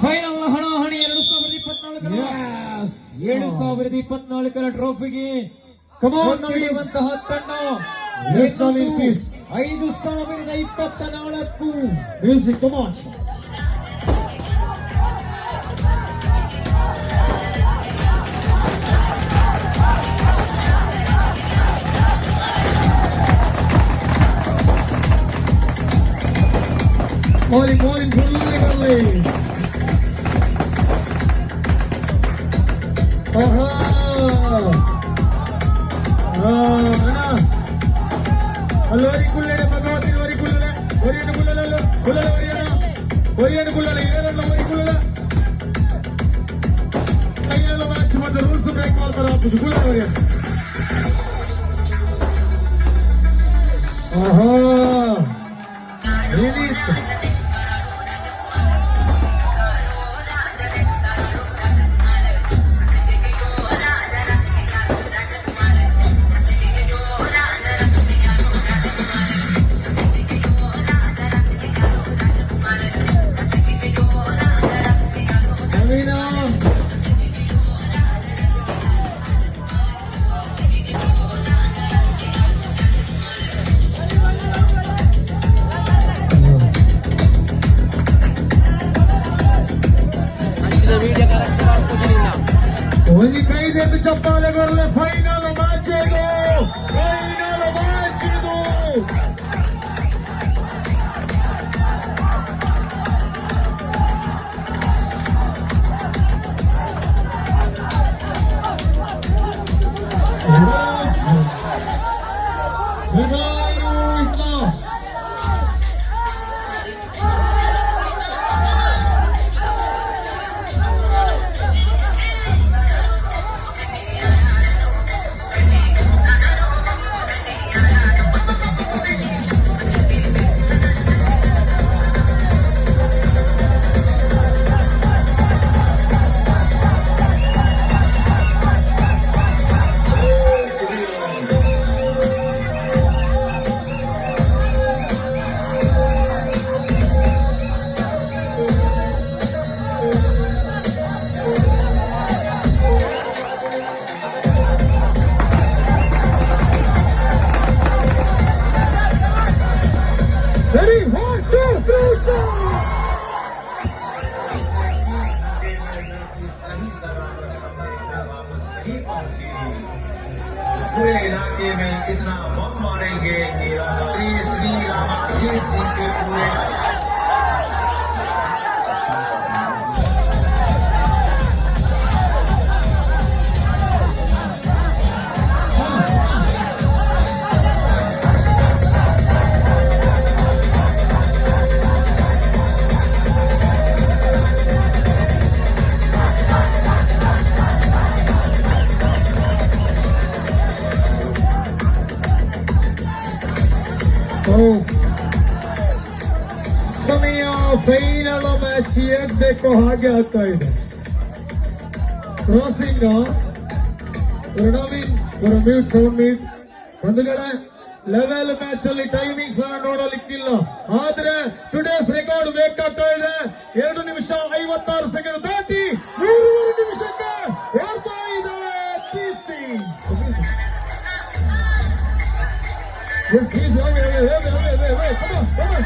Final ಹಣಾಹಣಿ 2024ರ ಟ್ರೋಫಿಗೆ ಕಮಾಂಡುವಂತಹ ತಂಡ 5024 music command. Bowling fully. Allori kullede Bhagavatin ori kullale oriyanu kullale kullale oriyanu kullale iranu ori kullale final match madde rules break ಮಾಡ್ತಾರೆ ಕುಲ್ಲಲೆ oriyanu release ಒಂದು ಕೈದೆದ್ದು ಚಪ್ಪಾಳೆ ಬರಲೆ. Final match ಇದು. Ready? 1, 2, 3, start! पूरे इलाके में इतना बम मारेंगे कि श्री रामाधीर सिंह के पूरे ಸಮಯ ಫೈನಲ್ ಮ್ಯಾಚ್ ಹೇಗ್ ಬೇಕು ಹಾಗೆ ಆಗ್ತಾ ಇದೆ. ಕ್ರಾಸಿಂಗ್ ಮ್ಯೂಟ್ ಸೌಂಡ್ ಮೀಟ್ ಬಂಧುಗಳೇ. ಲೆವೆಲ್ ಮ್ಯಾಚ್ ಅಲ್ಲಿ ಟೈಮಿಂಗ್ಸ್ ನೋಡಲಿಕ್ಕಿಲ್ಲ, ಆದ್ರೆ ಟುಡೇಸ್ ರೆಕಾರ್ಡ್ ಬೇಕಾಗ್ತಾ ಇದೆ. 2 ನಿಮಿಷ 56 ಸೆಕೆಂಡ್ ದಾಟಿ 3 ನಿಮಿಷಕ್ಕೆ ಓಡ್ತಾ ಇದೆ. Yes, he's away. Come on.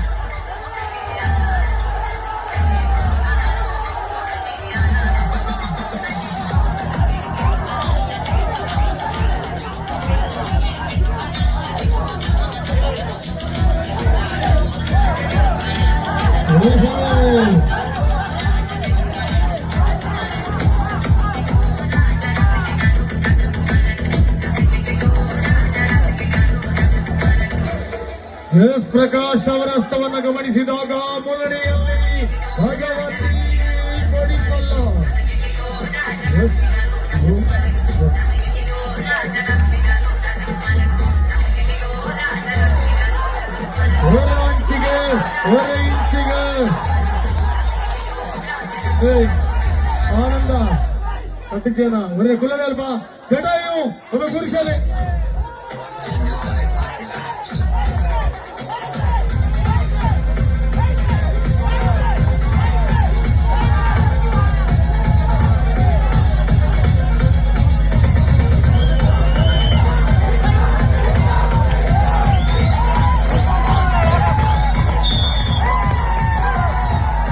S Prakash ಅವರ ಹಸ್ತವನ್ನು ಗಮನಿಸಿದಾಗ ಮುನ್ನಡೆಯಲ್ಲಿ ಭಗವತಿ ಕೊಡಿಕೊಲ್ಲ. ಹೊರ ಇಂಚಿಗೆ ಆನಂದ ಕಟ್ಟಿದ್ದೇನ ಒಳ್ಳೆ ಕುಲದಲ್ಪ ಜಟಾಯು ಒಬ್ಬ ಗುರುಸಲೆ